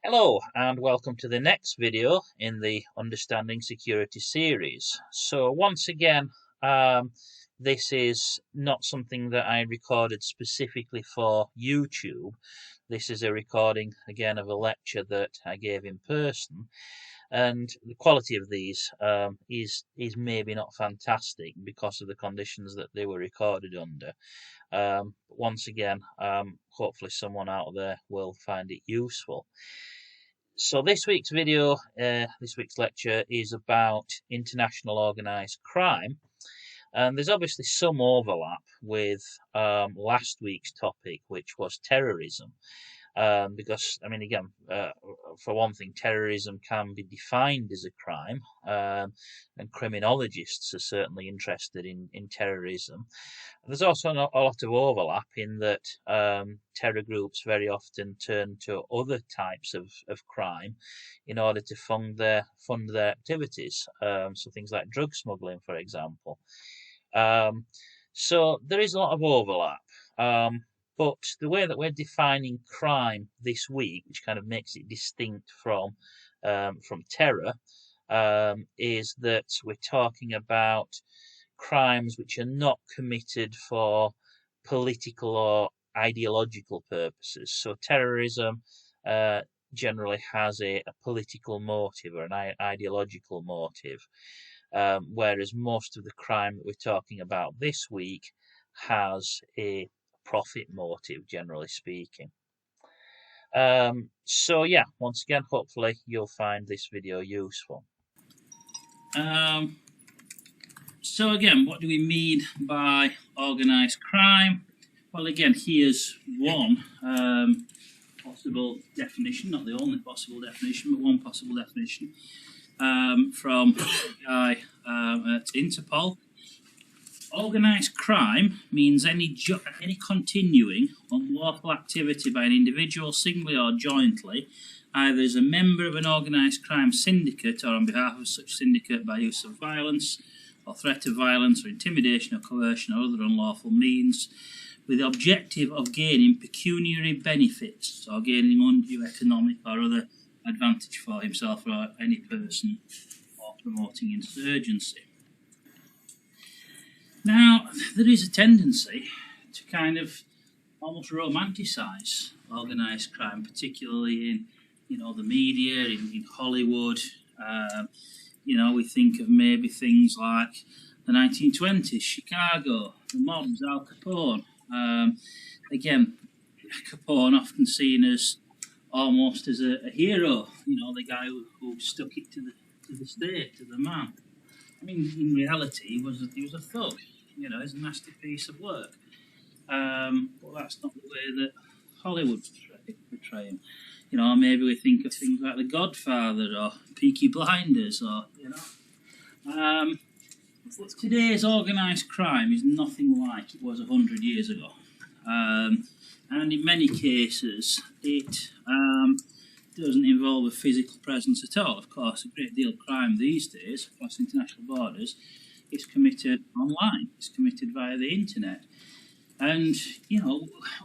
Hello and welcome to the next video in the Understanding Security series. So once again, this is not something that I recorded specifically for YouTube. This is a recording again of a lecture that I gave in person, and the quality of these is maybe not fantastic because of the conditions that they were recorded under. Once again, hopefully someone out there will find it useful. So this week's video, this week's lecture is about international organised crime, and there's obviously some overlap with last week's topic, which was terrorism. Because, I mean, again, for one thing, terrorism can be defined as a crime, and criminologists are certainly interested in terrorism. There's also a lot of overlap in that terror groups very often turn to other types of crime in order to fund their activities. So things like drug smuggling, for example. So there is a lot of overlap. But the way that we're defining crime this week, which kind of makes it distinct from terror, is that we're talking about crimes which are not committed for political or ideological purposes. So terrorism generally has a political motive or an ideological motive, whereas most of the crime that we're talking about this week has a profit motive, generally speaking. So yeah, once again, hopefully you'll find this video useful. So again, what do we mean by organised crime? Well, again, here's one possible definition, not the only possible definition, but one possible definition from a guy at Interpol. Organised crime means any continuing unlawful activity by an individual, singly or jointly, either as a member of an organised crime syndicate or on behalf of such syndicate by use of violence or threat of violence or intimidation or coercion or other unlawful means, with the objective of gaining pecuniary benefits or gaining undue economic or other advantage for himself or any person, or promoting insurgency. Now, there is a tendency to kind of almost romanticise organised crime, particularly in, the media, in Hollywood. We think of maybe things like the 1920s, Chicago, the mobs, Al Capone. Again, Capone often seen as almost as a hero, the guy who stuck it to the state, to the man. I mean, in reality, he was a thug. It's a nasty piece of work. But that's not the way that Hollywood portray him. Maybe we think of things like The Godfather or Peaky Blinders, or But today's organised crime is nothing like it was 100 years ago. And in many cases, it doesn't involve a physical presence at all. Of course, a great deal of crime these days, across international borders, is committed online. It's committed via the internet. And,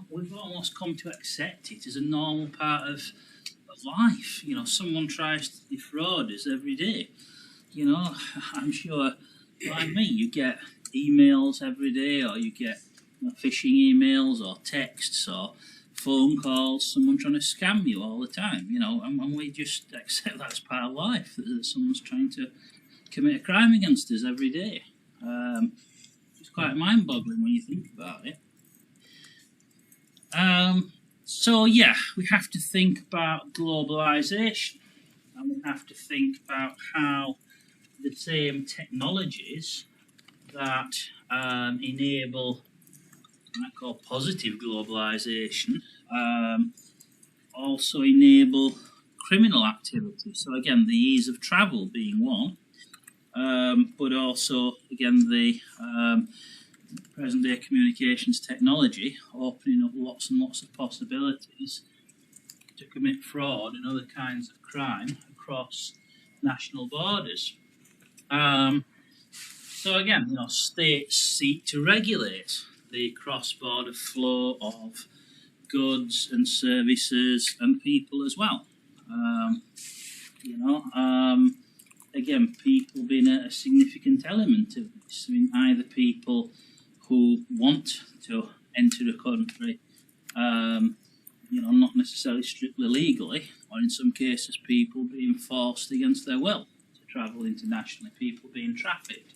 we've almost come to accept it as a normal part of life. Someone tries to defraud us every day. I'm sure, like me, you get emails every day, or you get phishing emails or texts or phone calls, someone trying to scam you all the time, and we just accept that's part of life, that someone's trying to commit a crime against us every day. It's quite mind-boggling when you think about it. So yeah, we have to think about globalisation, and we have to think about how the same technologies that enable what I call positive globalisation also enable criminal activity. So again, the ease of travel being one, but also again the present-day communications technology opening up lots and lots of possibilities to commit fraud and other kinds of crime across national borders. So again, states seek to regulate the cross-border flow of goods and services and people as well. You know, again, people being a significant element of this. I mean, either people who want to enter the country, you know, not necessarily strictly legally, or in some cases, people being forced against their will to travel internationally, people being trafficked.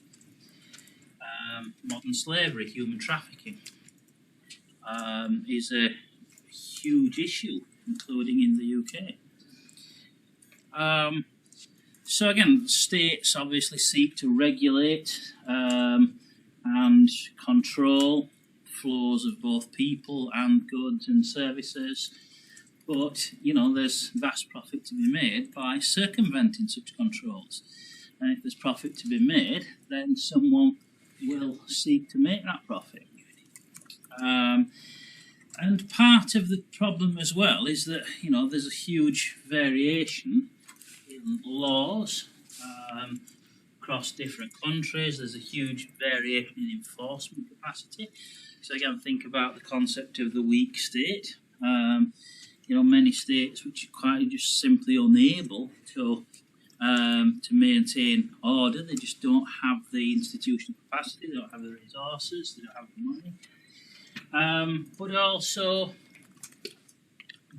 Modern slavery, human trafficking, is a huge issue, including in the UK. So again, states obviously seek to regulate and control flows of both people and goods and services, but you know, there's vast profit to be made by circumventing such controls. And if there's profit to be made, then someone will seek to make that profit. And part of the problem as well is that, you know, there's a huge variation in laws across different countries. There's a huge variation in enforcement capacity. So again, think about the concept of the weak state. You know, many states which are quite just simply unable to maintain order. They just don't have the institutional capacity, they don't have the resources, they don't have the money. But also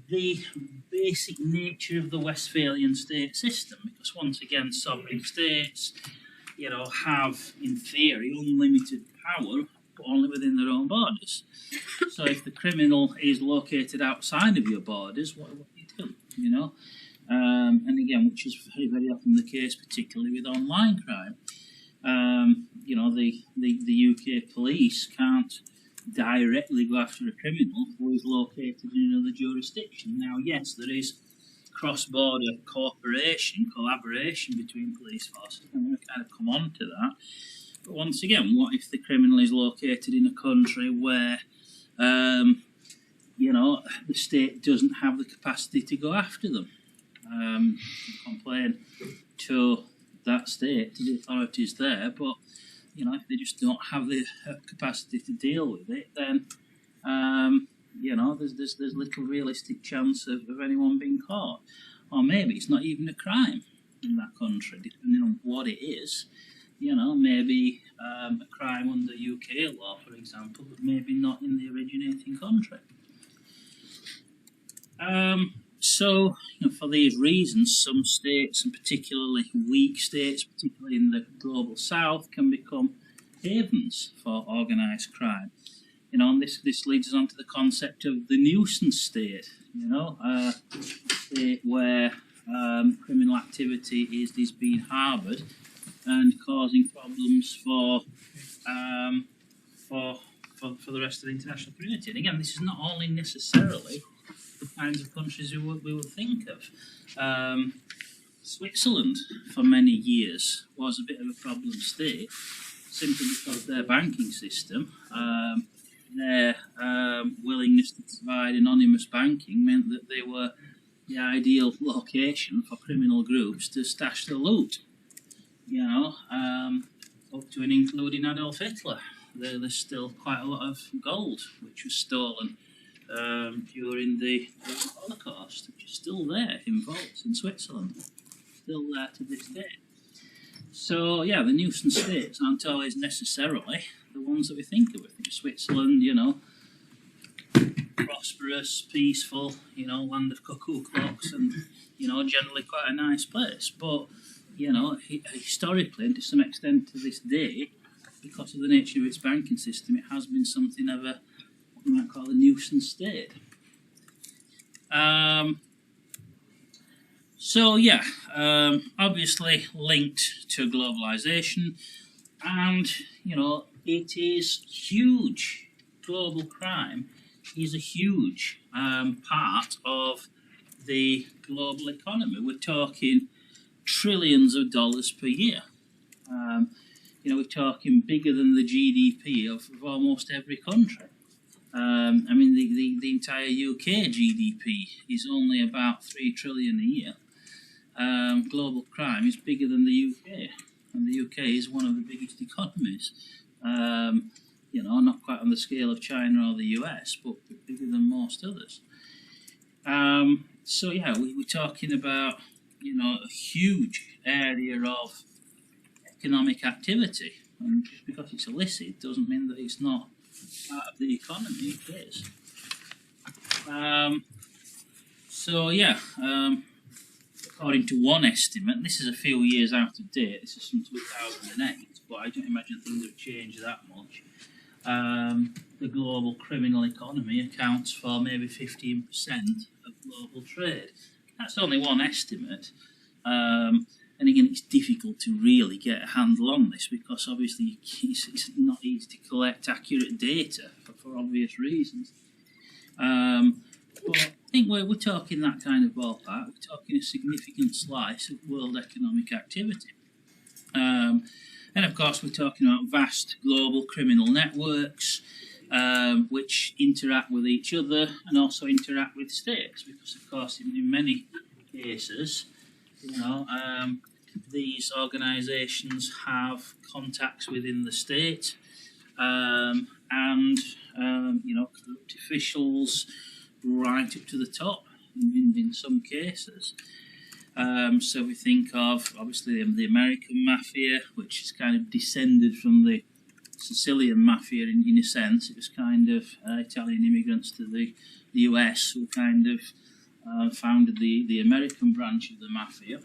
the basic nature of the Westphalian state system, because once again, sovereign states, you know, have in theory unlimited power, but only within their own borders. So if the criminal is located outside of your borders, what do you do? You know, and again, which is very, very often the case, particularly with online crime. You know, the UK police can't directly go after a criminal who is located in another jurisdiction. Now, yes, there is cross-border cooperation, collaboration between police forces, and we'll kind of come on to that. But once again, what if the criminal is located in a country where, you know, the state doesn't have the capacity to go after them? Complain to that state, to the authorities there, but you know, if they just don't have the capacity to deal with it, then you know, there's little realistic chance of anyone being caught. Or maybe it's not even a crime in that country, depending on what it is. You know, maybe a crime under UK law, for example, but maybe not in the originating country. So, you know, for these reasons, some states, and particularly weak states, particularly in the global south, can become havens for organised crime. You know, and this leads us on to the concept of the nuisance state. You know, a state where criminal activity is being harboured and causing problems for the rest of the international community. And again, this is not only necessarily the kinds of countries we would think of. Switzerland, for many years, was a bit of a problem state, simply because their banking system, their willingness to provide anonymous banking meant that they were the ideal location for criminal groups to stash the loot. You know, up to and including Adolf Hitler. There's still quite a lot of gold which was stolen during the Holocaust, which is still there in vaults in Switzerland, still there to this day. So yeah, the nuisance states aren't always necessarily the ones that we think of. We think Switzerland, you know, prosperous, peaceful, you know, land of cuckoo clocks, and you know, generally quite a nice place. But you know, historically, and to some extent to this day, because of the nature of its banking system, it has been something of a what we might call a nuisance state. So yeah, obviously linked to globalization, and you know, it is huge. Global crime is a huge part of the global economy. We're talking trillions of dollars per year. You know, we're talking bigger than the GDP of almost every country. I mean, the entire UK GDP is only about 3 trillion a year. Global crime is bigger than the UK, and the UK is one of the biggest economies. You know, not quite on the scale of China or the US, but bigger than most others. So yeah, we're talking about, you know, a huge area of economic activity, and just because it's illicit doesn't mean that it's not part of the economy. It is. So yeah, according to one estimate, this is a few years out of date. This is from 2008, but I don't imagine things have changed that much. The global criminal economy accounts for maybe 15% of global trade. That's only one estimate. And again, it's difficult to really get a handle on this because obviously it's not easy to collect accurate data for obvious reasons. But I think we're talking that kind of ballpark. We're talking a significant slice of world economic activity. And of course, we're talking about vast global criminal networks which interact with each other and also interact with states, because of course in many cases, you know, these organisations have contacts within the state, and you know, corrupt officials right up to the top in some cases. So we think of obviously the American mafia, which is kind of descended from the Sicilian mafia in a sense. It was kind of Italian immigrants to the US who kind of founded the American branch of the mafia.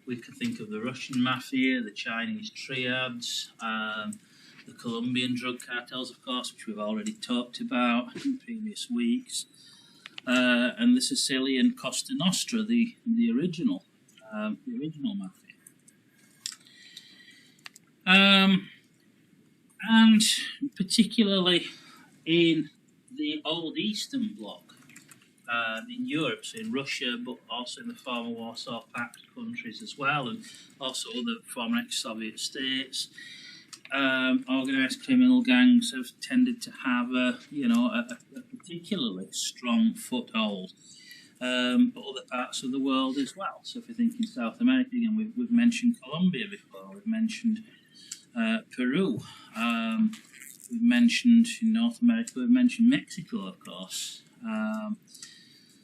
We could think of the Russian mafia, the Chinese triads, the Colombian drug cartels, of course, which we've already talked about in previous weeks, and the Sicilian Costa Nostra, the original mafia. And particularly in the old Eastern Bloc, in Europe, so in Russia, but also in the former Warsaw Pact countries as well, and also other former ex-Soviet states. Organised criminal gangs have tended to have a particularly strong foothold, but other parts of the world as well. So if we think in South America, again, we've mentioned Colombia before, we've mentioned Peru, we've mentioned in North America, we've mentioned Mexico, of course.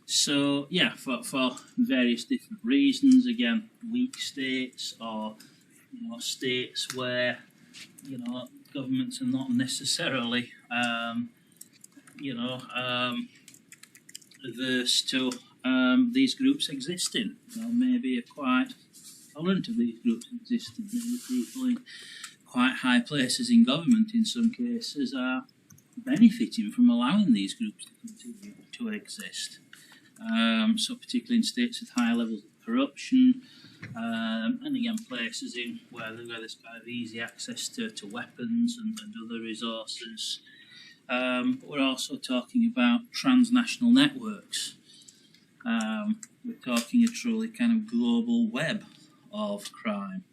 So yeah, for various different reasons, again, weak states or states where governments are not necessarily averse to these groups existing. Maybe are quite tolerant of these groups existing. Maybe people in quite high places in government, in some cases, are benefiting from allowing these groups to continue to exist. So particularly in states with high levels of corruption, and again places in where there's kind of easy access to weapons and other resources. But we're also talking about transnational networks. We're talking a truly kind of global web of crime.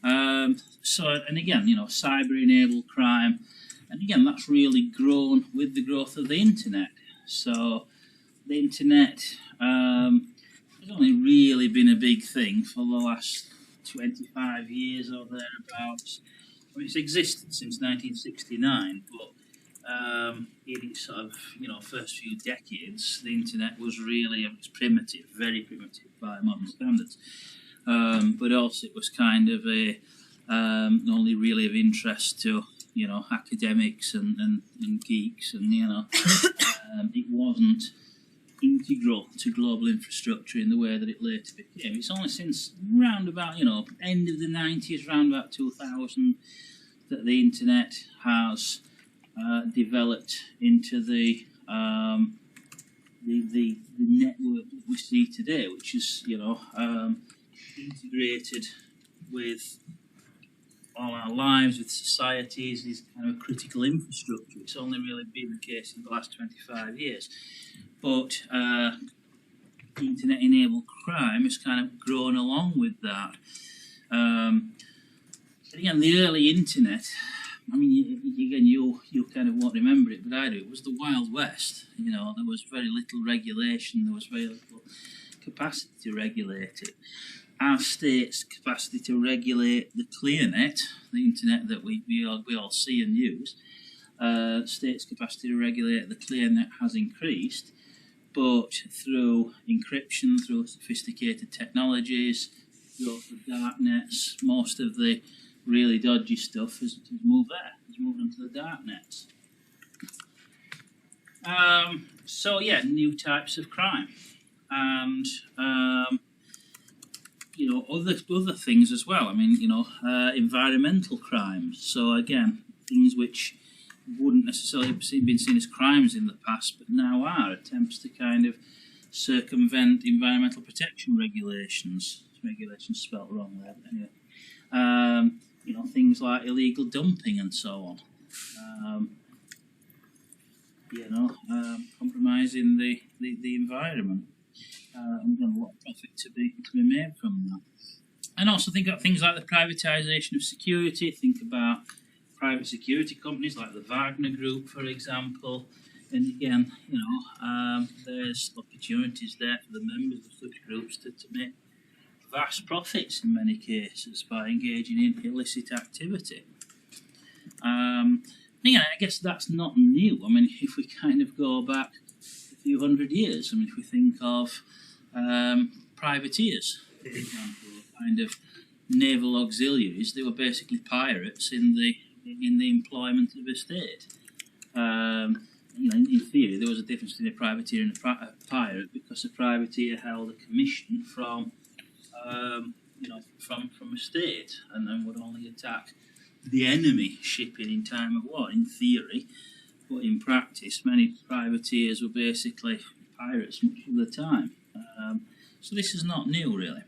And again, cyber-enabled crime, and again, that's really grown with the growth of the internet. So the internet has only really been a big thing for the last 25 years or thereabouts. I mean, it's existed since 1969, but in its sort of first few decades, the internet was really primitive, very primitive by modern standards. But also it was kind of only really of interest to academics and geeks, and it wasn't integral to global infrastructure in the way that it later became. It's only since round about end of the 90s, round about 2000, that the internet has developed into the network that we see today, which is integrated with all our lives, with societies, is kind of a critical infrastructure. It's only really been the case in the last 25 years. But internet-enabled crime has kind of grown along with that. Again, the early internet, I mean, again, you kind of won't remember it, but I do. It was the Wild West. There was very little regulation. There was very little capacity to regulate it. Our state's capacity to regulate the ClearNet, the internet that we all see and use, state's capacity to regulate the ClearNet has increased, but through encryption, through sophisticated technologies, through the dark nets, most of the really dodgy stuff has moved there. It's moved into the dark nets. So yeah, new types of crime, and you know, other things as well. I mean, you know, environmental crimes. So again, things which wouldn't necessarily have been seen as crimes in the past, but now are attempts to kind of circumvent environmental protection regulations. Regulations spelt wrong there, but anyway. You know, things like illegal dumping and so on. You know, compromising the environment. And a lot of profit to be made from that. And also think about things like the privatisation of security. Think about private security companies like the Wagner Group, for example. And again, you know, there's opportunities there for the members of such groups to make vast profits in many cases by engaging in illicit activity. Again, I guess that's not new. I mean, if we kind of go back a few hundred years, I mean, if we think of privateers, for example, kind of naval auxiliaries, they were basically pirates in the employment of a state. You know, in theory, there was a difference between a privateer and a pirate, because a privateer held a commission from, you know, from a state, and then would only attack the enemy shipping in time of war, in theory. But in practice, many privateers were basically pirates much of the time. So this is not new, really.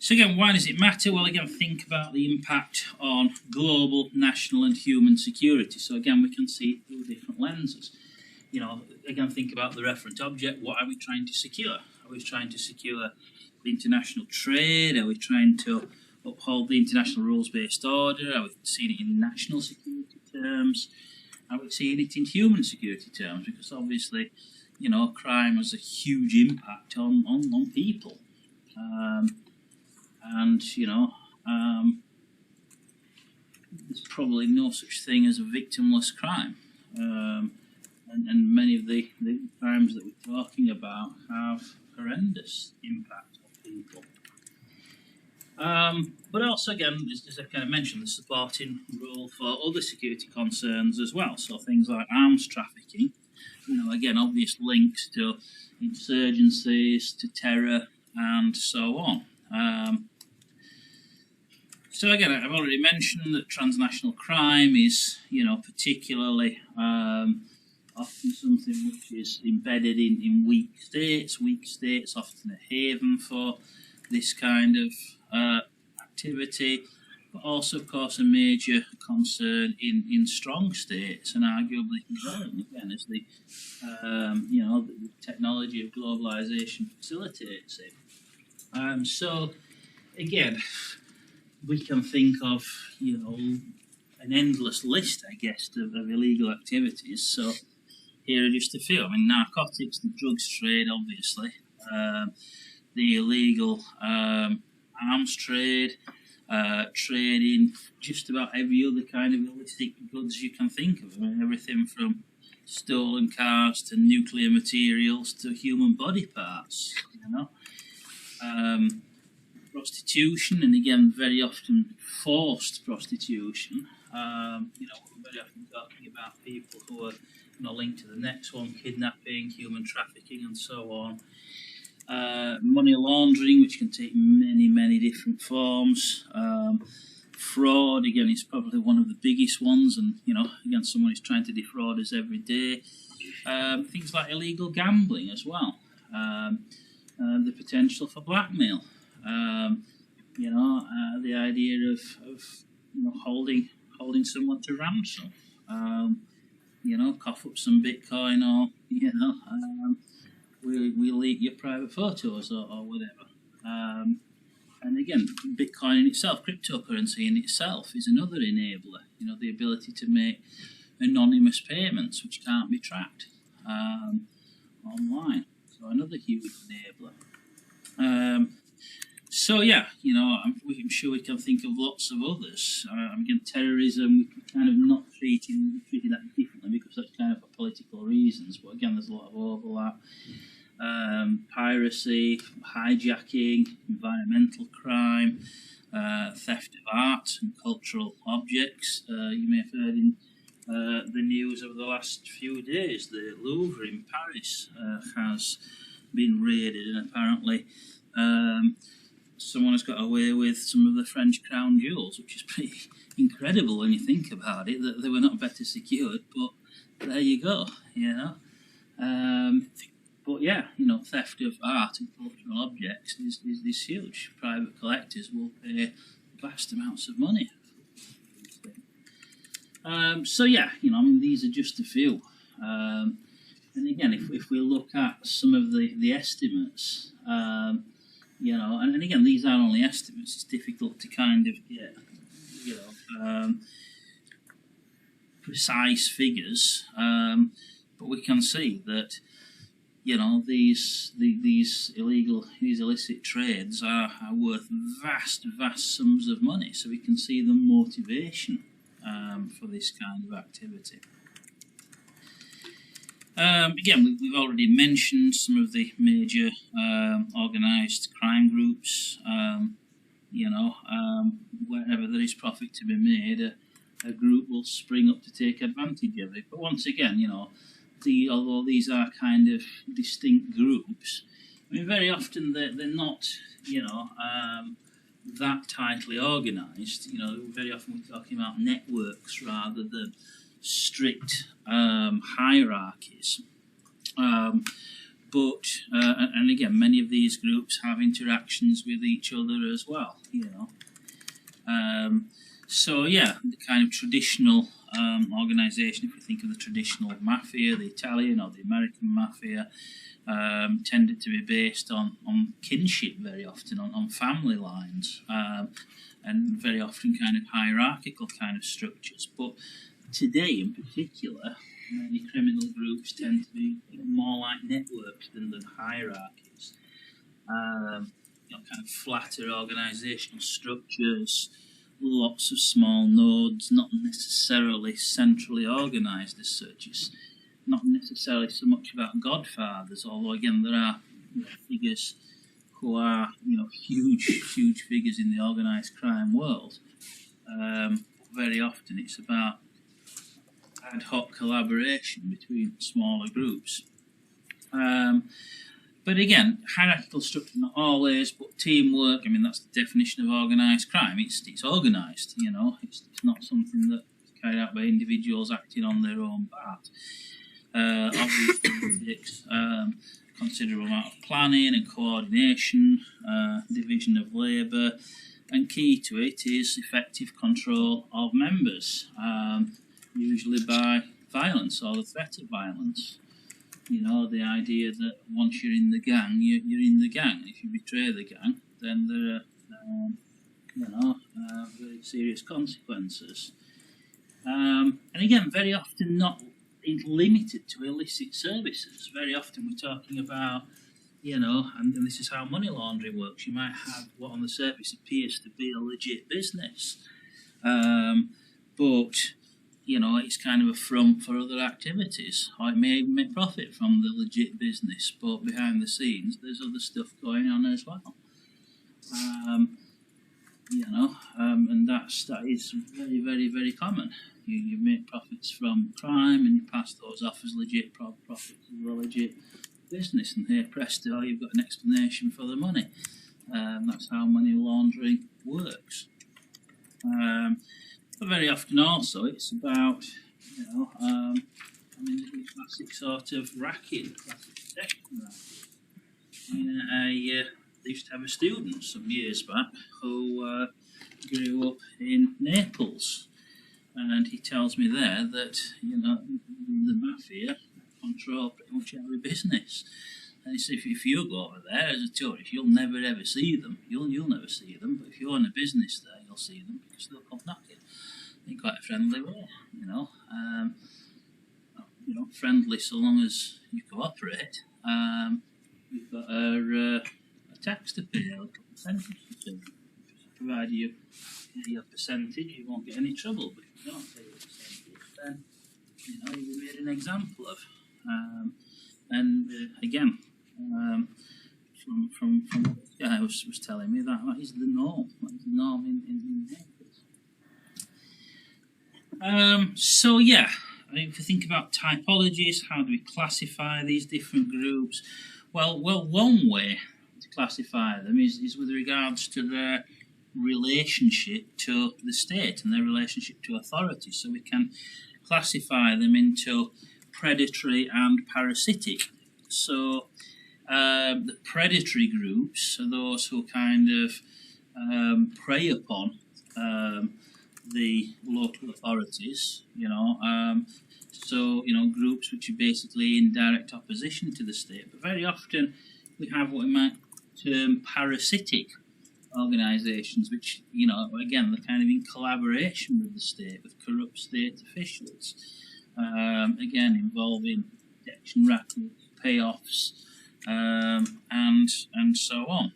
So again, why does it matter? Well, again, think about the impact on global, national and human security. So again, we can see it through different lenses. You know, again, think about the referent object. What are we trying to secure? Are we trying to secure the international trade? Are we trying to uphold the international rules-based order? Are we seeing it in national security terms? Are we seeing it in human security terms? Because obviously, you know, crime has a huge impact on people. And, you know, there's probably no such thing as a victimless crime. And many of the crimes that we're talking about have horrendous impact on people. But also, again, as I kind of mentioned, the supporting role for other security concerns as well. So things like arms trafficking, you know, again, obvious links to insurgencies, to terror, and so on. So again, I've already mentioned that transnational crime is, you know, particularly often something which is embedded in weak states. Weak states often a haven for this kind of activity, but also, of course, a major concern in strong states, and arguably growing again as the you know, the technology of globalization facilitates it. So again, we can think of, you know, an endless list, I guess, of illegal activities. So here are just a few. I mean, narcotics, the drugs trade, obviously, the illegal arms trade, trade in just about every other kind of illicit goods you can think of. I mean, everything from stolen cars to nuclear materials to human body parts, you know. Prostitution, and again, very often forced prostitution. You know, we're very often talking about people who are, you know, linked to the next one: kidnapping, human trafficking, and so on. Money laundering, which can take many different forms. Fraud, again, is probably one of the biggest ones, and, you know, again, someone is trying to defraud us every day. Things like illegal gambling as well. The potential for blackmail. You know, the idea of you know, holding someone to ransom. You know, cough up some Bitcoin, or, you know, we'll leak your private photos or whatever. And again, Bitcoin in itself, cryptocurrency in itself, is another enabler. You know, the ability to make anonymous payments which can't be tracked online. So another huge enabler. So yeah, I'm sure we can think of lots of others. Again, terrorism, we kind of not treating that differently because that's kind of for political reasons. But again, there's a lot of overlap. Piracy, hijacking, environmental crime, theft of art and cultural objects. You may have heard in the news over the last few days, the Louvre in Paris has been raided, and apparently someone has got away with some of the French crown jewels, which is pretty incredible when you think about it, that they were not better secured, but there you go, But yeah, theft of art and cultural objects is huge. Private collectors will pay vast amounts of money. So yeah, these are just a few. And again, if we look at some of the estimates, and again, these are only estimates. It's difficult to kind of get, precise figures. But we can see that, these illicit trades are worth vast sums of money. So we can see the motivation for this kind of activity. Again, we've already mentioned some of the major organised crime groups. Wherever there is profit to be made, a group will spring up to take advantage of it. But once again, although these are kind of distinct groups, I mean, very often they're not, that tightly organised. Very often we're talking about networks rather than strict hierarchies. And again, many of these groups have interactions with each other as well, So yeah, the kind of traditional organisation, if we think of the traditional mafia, the Italian or the American mafia, tended to be based on kinship very often, on family lines, and very often kind of hierarchical kind of structures. But today in particular, many criminal groups tend to be more like networks than hierarchies. Kind of flatter organisational structures, lots of small nodes, not necessarily centrally organised as such. It's not necessarily so much about godfathers, although again there are figures who are huge figures in the organised crime world. Very often it's about ad hoc collaboration between smaller groups. But again, hierarchical structure not always, but teamwork, I mean, that's the definition of organised crime. It's organised, it's not something that's carried out by individuals acting on their own part. Obviously it takes considerable amount of planning and coordination, division of labour, and key to it is effective control of members, usually by violence or the threat of violence. The idea that once you're in the gang, you're in the gang. If you betray the gang, then there are, very serious consequences. And again, very often not limited to illicit services. Very often we're talking about, and this is how money laundering works. You might have what on the surface appears to be a legit business, but it's kind of a front for other activities, or it may even make profit from the legit business, but behind the scenes there's other stuff going on as well. And that is very, very common. You make profits from crime and you pass those off as legit profits as a legit business, and here presto, you've got an explanation for the money. That's how money laundering works. But very often also it's about, the classic sort of racket, classic protection racket. I used to have a student some years back who grew up in Naples, and he tells me there that, the mafia control pretty much every business. And he said, if you go over there as a tourist, you'll never ever see them. You'll never see them, but if you own a business there, you'll see them because they'll come knocking. In quite a friendly way, friendly so long as you cooperate. We've got our tax to pay, a little percentage to pay. Provided you pay your percentage, you won't get any trouble. But if you don't pay your percentage, then you'll be made an example of. Again, from what the guy was telling me, that is the norm. That is the norm in Naples. So yeah, if we think about typologies, how do we classify these different groups? Well, one way to classify them is with regards to their relationship to the state and their relationship to authority. So we can classify them into predatory and parasitic. So the predatory groups are those who kind of prey upon the local authorities, so groups which are basically in direct opposition to the state. But very often we have what we might term parasitic organisations, which again, they're kind of in collaboration with the state, with corrupt state officials, again involving protection rackets, payoffs, and so on.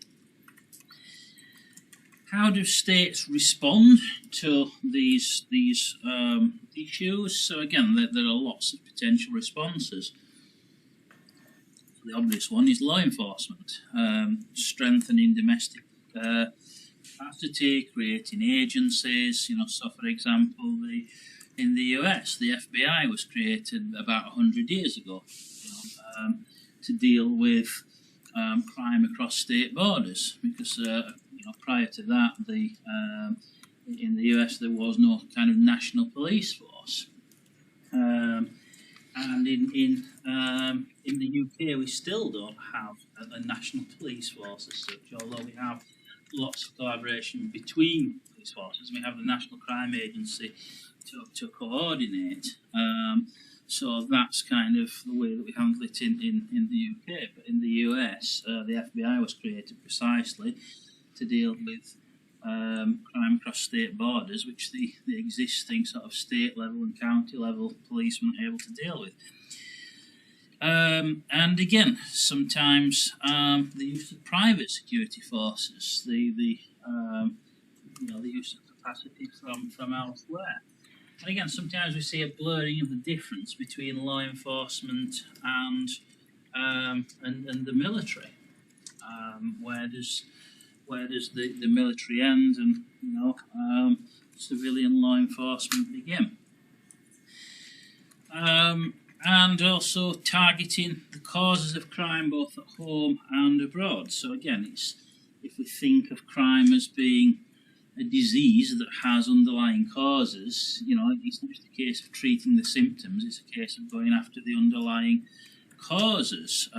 How do states respond to these issues? So again, there are lots of potential responses. The obvious one is law enforcement, strengthening domestic capacity, creating agencies. So for example, in the US, the FBI was created about 100 years ago to deal with crime across state borders, because prior to that, in the US there was no kind of national police force, and in the UK we still don't have a national police force as such, although we have lots of collaboration between police forces. We have the National Crime Agency to coordinate. So that's kind of the way that we handle it in the UK. But in the US, the FBI was created precisely to deal with crime across state borders, which the existing sort of state level and county level police weren't able to deal with. And again, sometimes the use of private security forces, the use of capacity from elsewhere. And again, sometimes we see a blurring of the difference between law enforcement and the military, where does the military end and civilian law enforcement begin? And also targeting the causes of crime both at home and abroad. So again, if we think of crime as being a disease that has underlying causes, it's not just a case of treating the symptoms, it's a case of going after the underlying causes.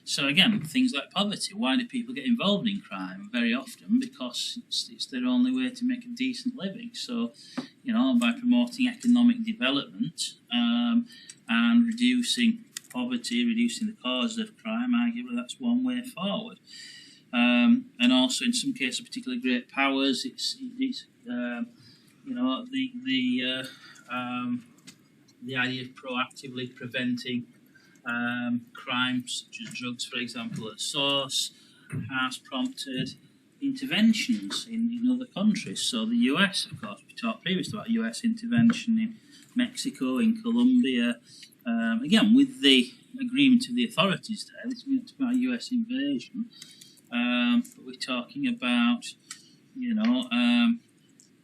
So again, things like poverty. Why do people get involved in crime? Very often because it's their only way to make a decent living. So, by promoting economic development and reducing poverty, reducing the causes of crime, arguably that's one way forward. And also, in some cases, particularly great powers, it's the idea of proactively preventing crimes such as drugs, for example, at source, has prompted interventions in other countries. So the US, of course, we talked previously about US intervention in Mexico, in Colombia. Again, with the agreement of the authorities there, this isn't about a US invasion. But we're talking about,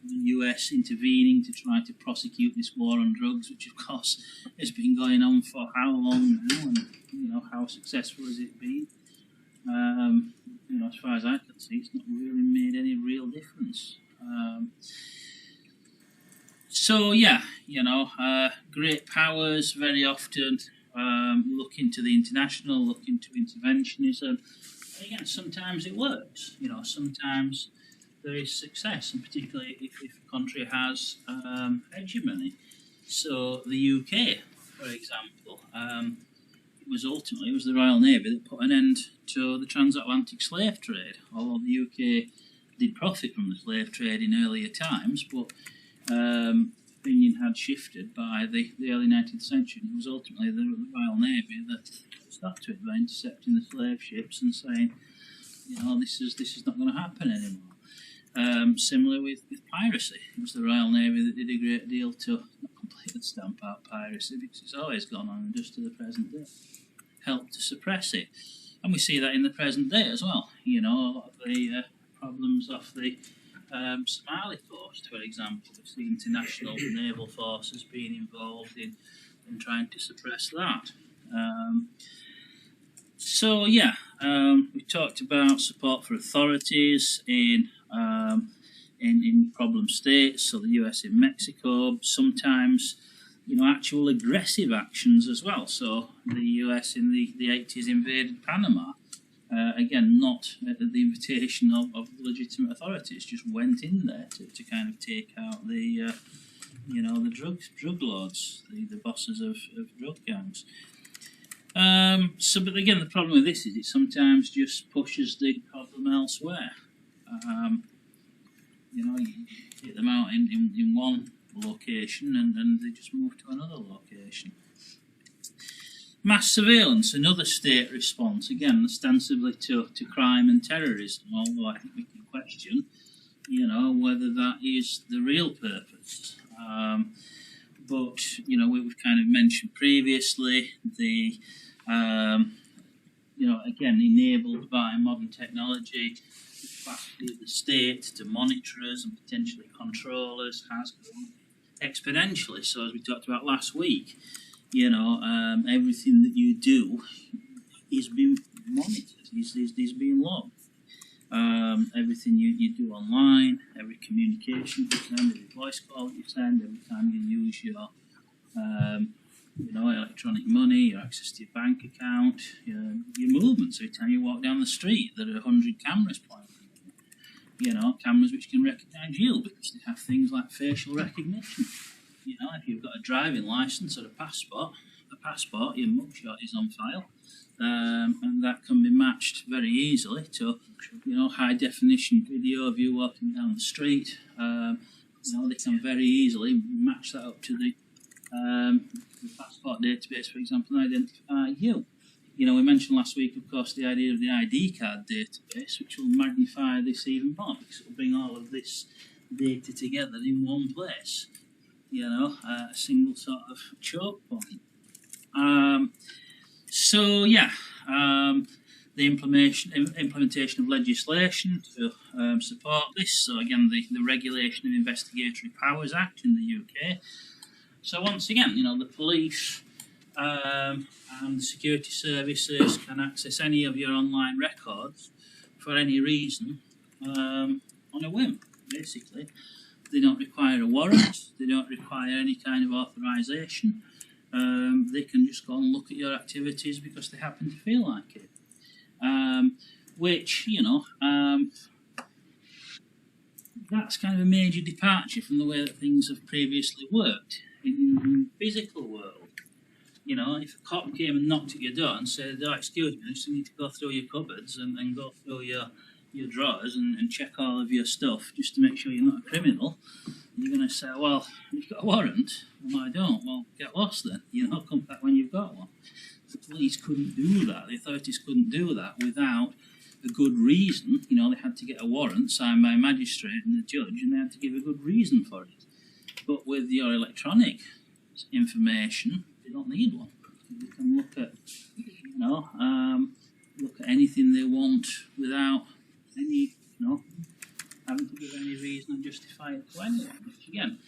the US intervening to try to prosecute this war on drugs, which of course has been going on for how long now, and how successful has it been? As far as I can see, it's not really made any real difference. So yeah, great powers very often look into the international, look into interventionism. Again, sometimes it works. Sometimes there is success, and particularly if a country has hegemony. So the UK, for example, it was the Royal Navy that put an end to the transatlantic slave trade. Although the UK did profit from the slave trade in earlier times, but opinion had shifted by the early 19th century. It was ultimately the Royal Navy that stuck to it by intercepting the slave ships and saying, this is not going to happen anymore. Similar with piracy. It was the Royal Navy that did a great deal to not completely stamp out piracy, because it's always gone on, and just to the present day, help to suppress it. And we see that in the present day as well. A lot of the problems off the Somali coast, for example, we see international naval forces being involved in trying to suppress that. We talked about support for authorities in problem states, so the US in Mexico, sometimes actual aggressive actions as well. So the US in the 80s invaded Panama, again not at the invitation of legitimate authorities, just went in there to kind of take out the drug lords, the bosses of drug gangs. But again, the problem with this is it sometimes just pushes the problem elsewhere. You hit them out in one location and they just move to another location. Mass surveillance, another state response, again ostensibly to crime and terrorism, although I think we can question whether that is the real purpose. But we've kind of mentioned previously the again enabled by modern technology, the fact that the state to monitor us and potentially control us has grown exponentially. So as we talked about last week, everything that you do is being monitored, is being logged. Everything you do online, every communication you send, every voice call you send, every time you use your electronic money, your access to your bank account, your movements. Every time you walk down the street, there are 100 cameras pointing. Cameras which can recognise you because they have things like facial recognition. If you've got a driving licence or a passport, your mugshot is on file, and that can be matched very easily to, high definition video of you walking down the street. They can very easily match that up to the passport database, for example, and identify you. We mentioned last week, of course, the idea of the ID card database, which will magnify this even more because it will bring all of this data together in one place. A single sort of choke point. The implementation of legislation to support this. So again, the Regulation of Investigatory Powers Act in the UK. So once again, the police and the security services can access any of your online records for any reason on a whim, basically. They don't require a warrant, they don't require any kind of authorisation. They can just go and look at your activities because they happen to feel like it. That's kind of a major departure from the way that things have previously worked in the physical world. If a cop came and knocked at your door and said, "Oh, excuse me, I just need to go through your cupboards and go through your drawers and check all of your stuff just to make sure you're not a criminal," you're going to say, "Well, you've got a warrant." "Well, I don't." "Well, get lost then. Come back when you've got one." The police couldn't do that. The authorities couldn't do that without a good reason. They had to get a warrant signed by a magistrate and a judge, and they had to give a good reason for it. But with your electronic information, they don't need one. They can look at, anything they want without any, having to give any reason and justify it to anyone, which again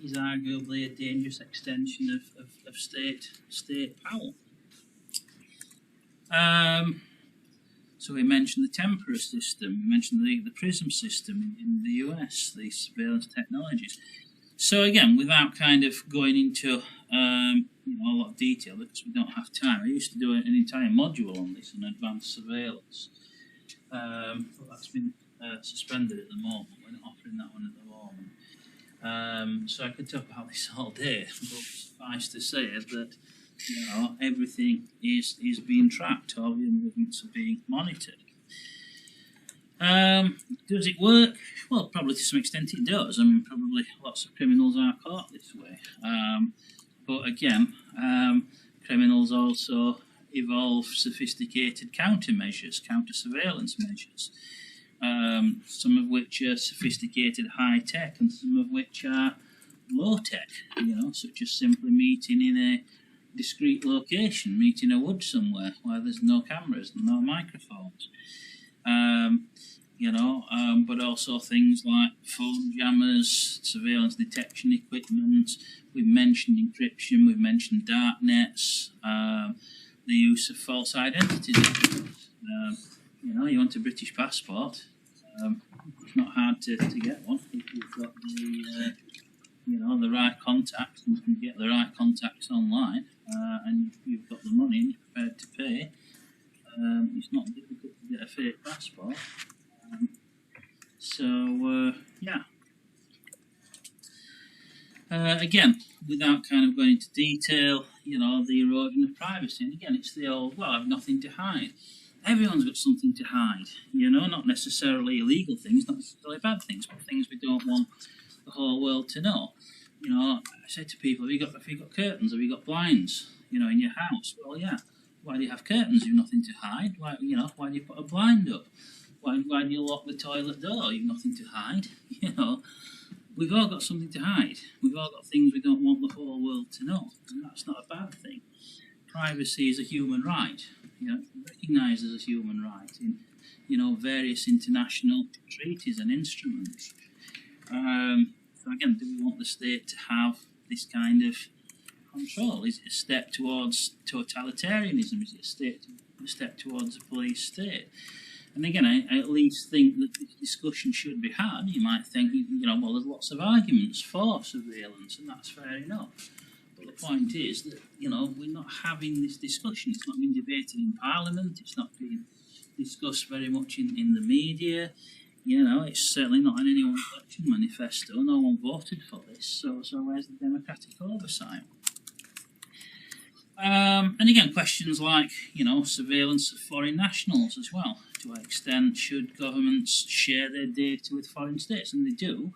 is arguably a dangerous extension of state power. So we mentioned the temporary system, we mentioned the PRISM system in the US, the surveillance technologies. So again, without kind of going into a lot of detail because we don't have time, I used to do an entire module on this, on advanced surveillance. But that's been suspended at the moment. We're not offering that one at the moment. So I could talk about this all day, but suffice to say that everything is being tracked, all the movements are being monitored. Does it work? Well, probably to some extent it does. Probably lots of criminals are caught this way. But again, criminals also evolve sophisticated countermeasures, counter-surveillance measures, some of which are sophisticated high-tech and some of which are low-tech, such as simply meeting in a discrete location, meeting a wood somewhere where there's no cameras and no microphones. But also things like phone jammers, surveillance detection equipment. We've mentioned encryption, we've mentioned dark nets, the use of false identities. You want a British passport, it's not hard to get one if you've got the right contacts, and you can get the right contacts online, and you've got the money and you're prepared to pay. It's not difficult to get a fake passport. Again, without kind of going into detail, the erosion of privacy. And again, it's the old, well, I've nothing to hide. Everyone's got something to hide, not necessarily illegal things, not necessarily bad things, but things we don't want the whole world to know. I say to people, have you got curtains? Have you got blinds, in your house? Well, yeah. Why do you have curtains? You've nothing to hide. Why do you put a blind up? Why do you lock the toilet door? You've nothing to hide. We've all got something to hide. We've all got things we don't want the whole world to know, and that's not a bad thing. Privacy is a human right. Recognised as a human right in, various international treaties and instruments. So again, do we want the state to have this kind of control? Is it a step towards totalitarianism? Is it a step towards a police state? And again, I at least think that this discussion should be had. You might think, well, there's lots of arguments for surveillance, and that's fair enough. But the point is that, we're not having this discussion. It's not being debated in Parliament. It's not being discussed very much in the media. It's certainly not in anyone's election manifesto. No one voted for this. So where's the democratic oversight? And again, questions like, surveillance of foreign nationals as well. To what extent should governments share their data with foreign states? And they do.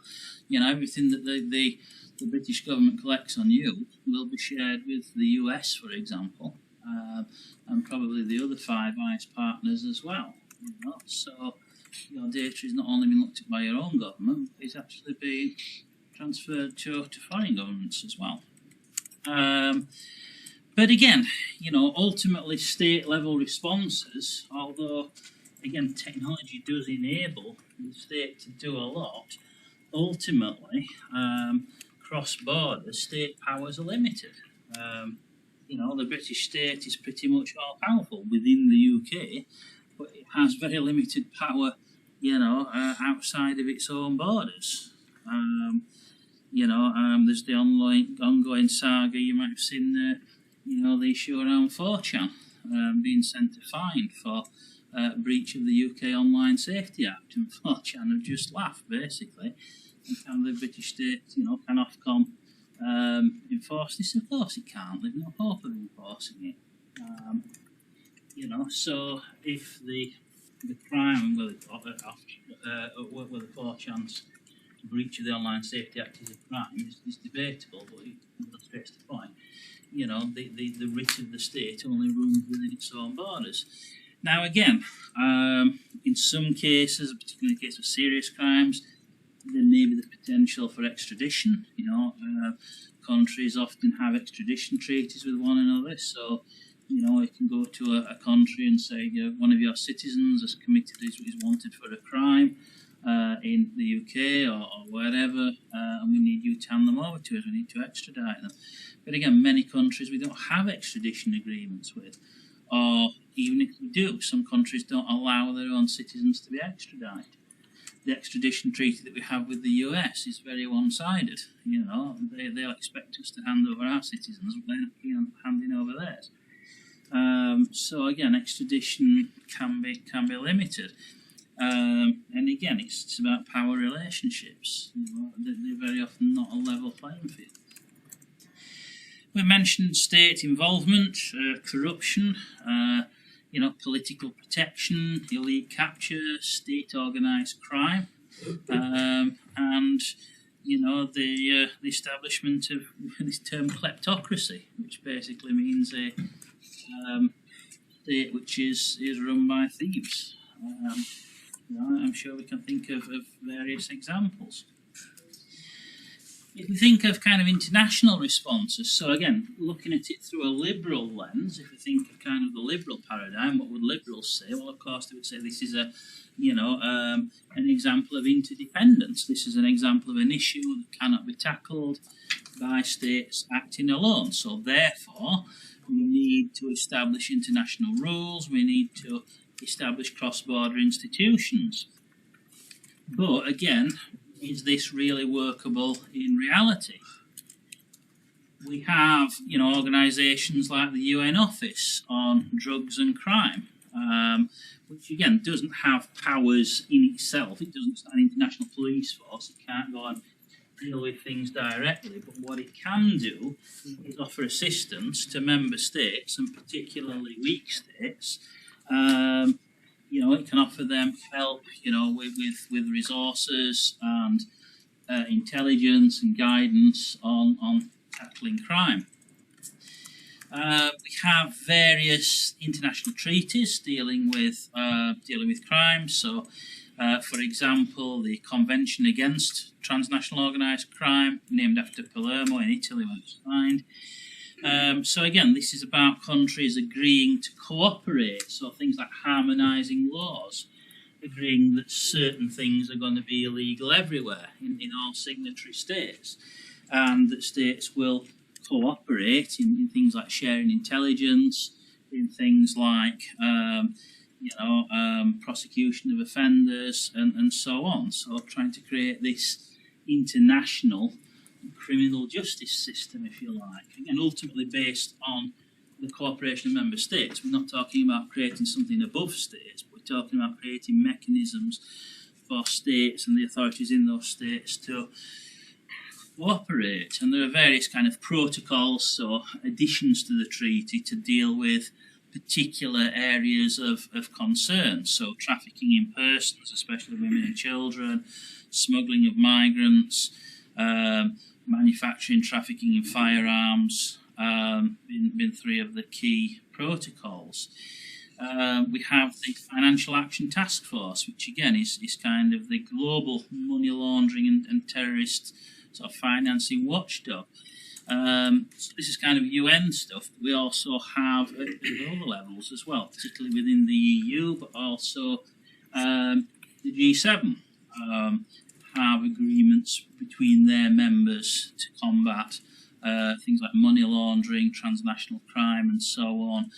Everything that the British government collects on you will be shared with the US, for example, and probably the other Five Eyes partners as well. So your data is not only being looked at by your own government, it's actually being transferred to foreign governments as well. But again, ultimately state-level responses, although, again, technology does enable the state to do a lot, ultimately, cross-border state powers are limited. The British state is pretty much all-powerful within the UK, but it has very limited power, outside of its own borders. There's the ongoing saga. You might have seen the issue around 4chan being sent a fine for breach of the UK Online Safety Act, and 4chan have just laughed, basically. And can the British state, can Ofcom enforce this? Of course it can't. There's no hope of enforcing it. So if the crime with the 4chan's breach of the Online Safety Act is a crime, is debatable, but it illustrates the point. The writ of the state only runs within its own borders. Now again, in some cases, particularly in the case of serious crimes, there may be the potential for extradition. Countries often have extradition treaties with one another, so you can go to a country and say, one of your citizens is wanted for a crime in the UK or wherever, and we need you to hand them over to us. We need to extradite them. But again, many countries we don't have extradition agreements with, or even if we do, some countries don't allow their own citizens to be extradited. The extradition treaty that we have with the US is very one-sided. They'll expect us to hand over our citizens, but they're not handing over theirs. So again, extradition can be limited. And again, it's about power relationships. They're very often not a level playing field. We mentioned state involvement, corruption, political protection, elite capture, state organised crime, and the establishment of this term kleptocracy, which basically means a state which is run by thieves. I'm sure we can think of various examples. If we think of kind of international responses, so again, looking at it through a liberal lens, if we think of kind of the liberal paradigm, what would liberals say? Well, of course, they would say this is an example of interdependence. This is an example of an issue that cannot be tackled by states acting alone. So therefore, we need to establish international rules, we need to establish cross-border institutions. But again, is this really workable in reality? We have, organisations like the UN Office on Drugs and Crime, which again doesn't have powers in itself. It doesn't stand an international police force. It can't go and deal with things directly. But what it can do is offer assistance to member states, and particularly weak states. It can offer them help, with resources and intelligence and guidance on tackling crime. We have various international treaties dealing with crime. So, for example, the Convention Against Transnational Organised Crime, named after Palermo in Italy, when it was signed. So again, this is about countries agreeing to cooperate, so things like harmonising laws, agreeing that certain things are going to be illegal everywhere in all signatory states, and that states will cooperate in things like sharing intelligence, in things like prosecution of offenders, and so on. So trying to create this international criminal justice system, if you like, again ultimately based on the cooperation of member states. We're not talking about creating something above states, but we're talking about creating mechanisms for states and the authorities in those states to cooperate. And there are various kind of protocols, so additions to the treaty to deal with particular areas of concern, so trafficking in persons, especially women and children, smuggling of migrants, manufacturing, trafficking in firearms, been three of the key protocols. We have the Financial Action Task Force, which again is kind of the global money laundering and terrorist sort of financing watchdog. So this is kind of UN stuff, but we also have at other levels as well, particularly within the EU, but also the G7 have agreements between their members to combat things like money laundering, transnational crime, and so on.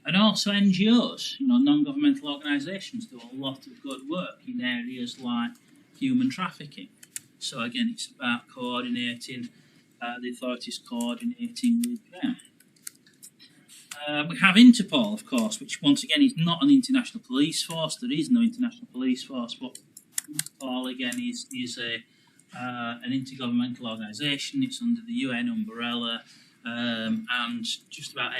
And also NGOs, non-governmental organisations do a lot of good work in areas like human trafficking. So again, it's about coordinating, the authorities coordinating with them. We have Interpol, of course, which once again is not an international police force. There is no international police force, but Interpol again is an intergovernmental organisation. It's under the UN umbrella, and just about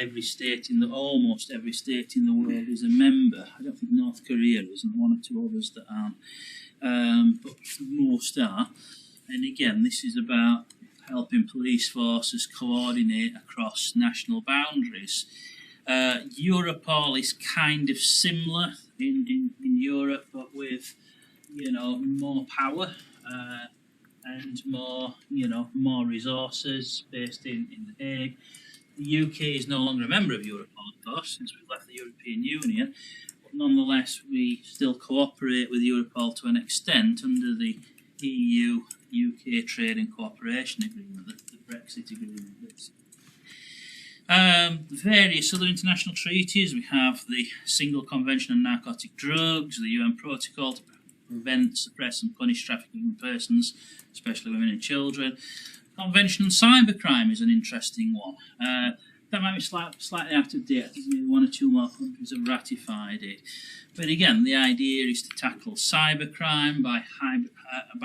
almost every state in the world is a member. I don't think North Korea is, and one or two others that aren't, but most are. And again, this is about helping police forces coordinate across national boundaries. Europol is kind of similar in Europe, but with more power and more resources based in The Hague. The UK is no longer a member of Europol, of course, since we've left the European Union, but nonetheless we still cooperate with Europol to an extent under the EU-UK Trade and Cooperation Agreement, the Brexit agreement. Various other international treaties. We have the Single Convention on Narcotic Drugs, the UN Protocol to prevent, suppress and punish trafficking in persons, especially women and children. Convention on Cybercrime is an interesting one. That might be slightly out of date. I think maybe one or two more countries have ratified it. But again, the idea is to tackle cybercrime by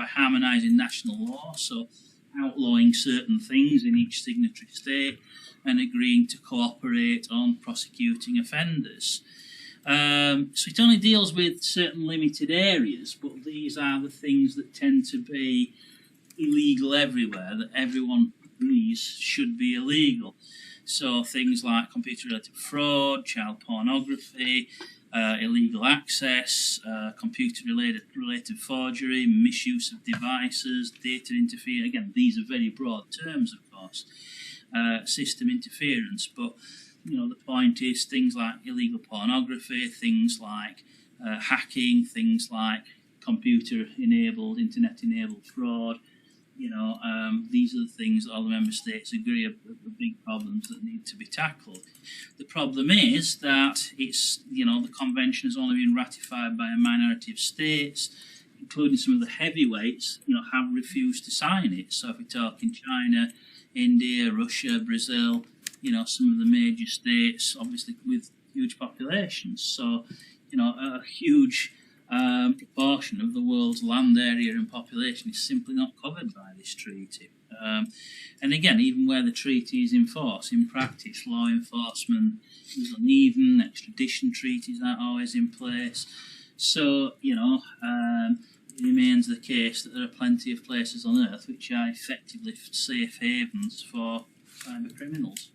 harmonising national law, so outlawing certain things in each signatory state and agreeing to cooperate on prosecuting offenders. So it only deals with certain limited areas, but these are the things that tend to be illegal everywhere, that everyone agrees should be illegal. So things like computer-related fraud, child pornography, illegal access, computer-related forgery, misuse of devices, data interference. Again, these are very broad terms, of course. System interference, but the point is things like illegal pornography, things like hacking, things like computer-enabled, internet-enabled fraud. These are the things that all the member states agree are big problems that need to be tackled. The problem is that the convention has only been ratified by a minority of states, including some of the heavyweights, have refused to sign it. So if we're talking China, India, Russia, Brazil, some of the major states, obviously with huge populations. So, a huge proportion of the world's land area and population is simply not covered by this treaty. And again, even where the treaty is in force, in practice, law enforcement is uneven, extradition treaties aren't always in place. So, it remains the case that there are plenty of places on Earth which are effectively safe havens for cyber criminals.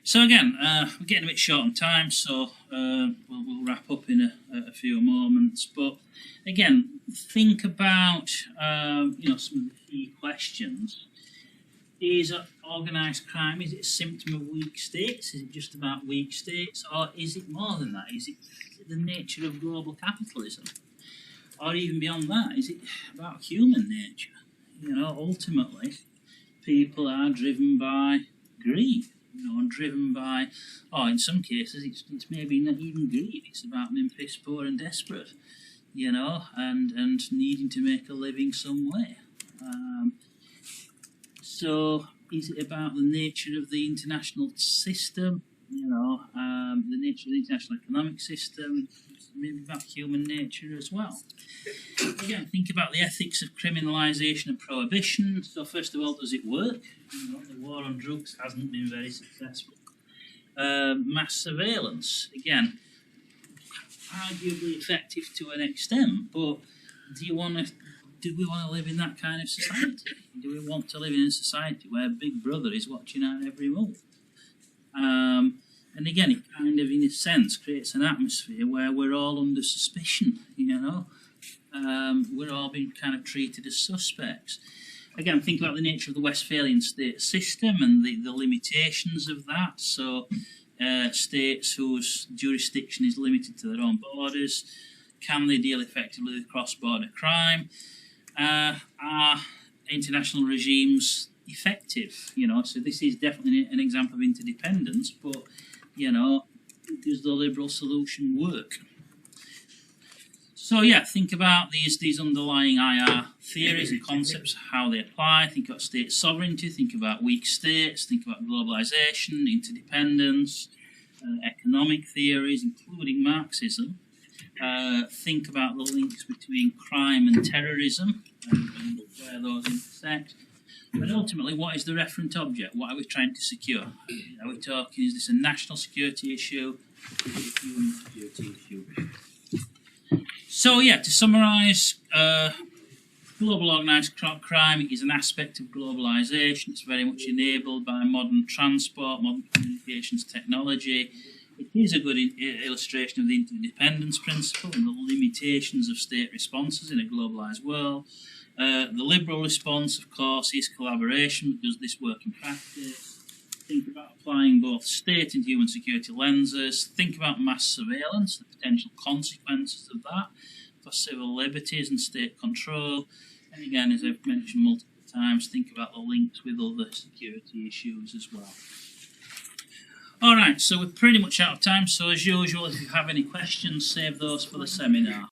So again, we're getting a bit short on time, so we'll wrap up in a few moments. But again, think about some of the key questions. Is organised crime, is it a symptom of weak states? Is it just about weak states? Or is it more than that? Is it the nature of global capitalism? Or even beyond that, is it about human nature? Ultimately, people are driven by greed. Driven by, or in some cases, it's maybe not even greed. It's about being piss poor and desperate, and needing to make a living some way. So, is it about the nature of the international system? The nature of the international economic system? It's maybe about human nature as well. Again, think about the ethics of criminalisation and prohibition. So, first of all, does it work? The war on drugs hasn't been very successful. Mass surveillance, again, arguably effective to an extent, but do we want to live in that kind of society? Do we want to live in a society where Big Brother is watching our every move? And again, it kind of, in a sense, creates an atmosphere where we're all under suspicion, we're all being kind of treated as suspects. Again, think about the nature of the Westphalian state system and the limitations of that. So, states whose jurisdiction is limited to their own borders, can they deal effectively with cross-border crime? Are international regimes effective? So this is definitely an example of interdependence, but, does the liberal solution work? So yeah, think about these underlying IR theories and concepts, how they apply. Think about state sovereignty, think about weak states, think about globalization, interdependence, economic theories, including Marxism. Think about the links between crime and terrorism and where those intersect. But ultimately, what is the referent object? What are we trying to secure? Are we talking, is this a national security issue? Is it a human security issue? So yeah, to summarise, global organised crime is an aspect of globalisation. It's very much enabled by modern transport, modern communications technology. It is a good illustration of the interdependence principle and the limitations of state responses in a globalised world. The liberal response, of course, is collaboration. Does this work in practice? Think about applying both state and human security lenses. Think about mass surveillance, the potential consequences of that for civil liberties and state control. And again, as I've mentioned multiple times, think about the links with other security issues as well. Alright, so we're pretty much out of time. So as usual, if you have any questions, save those for the seminar.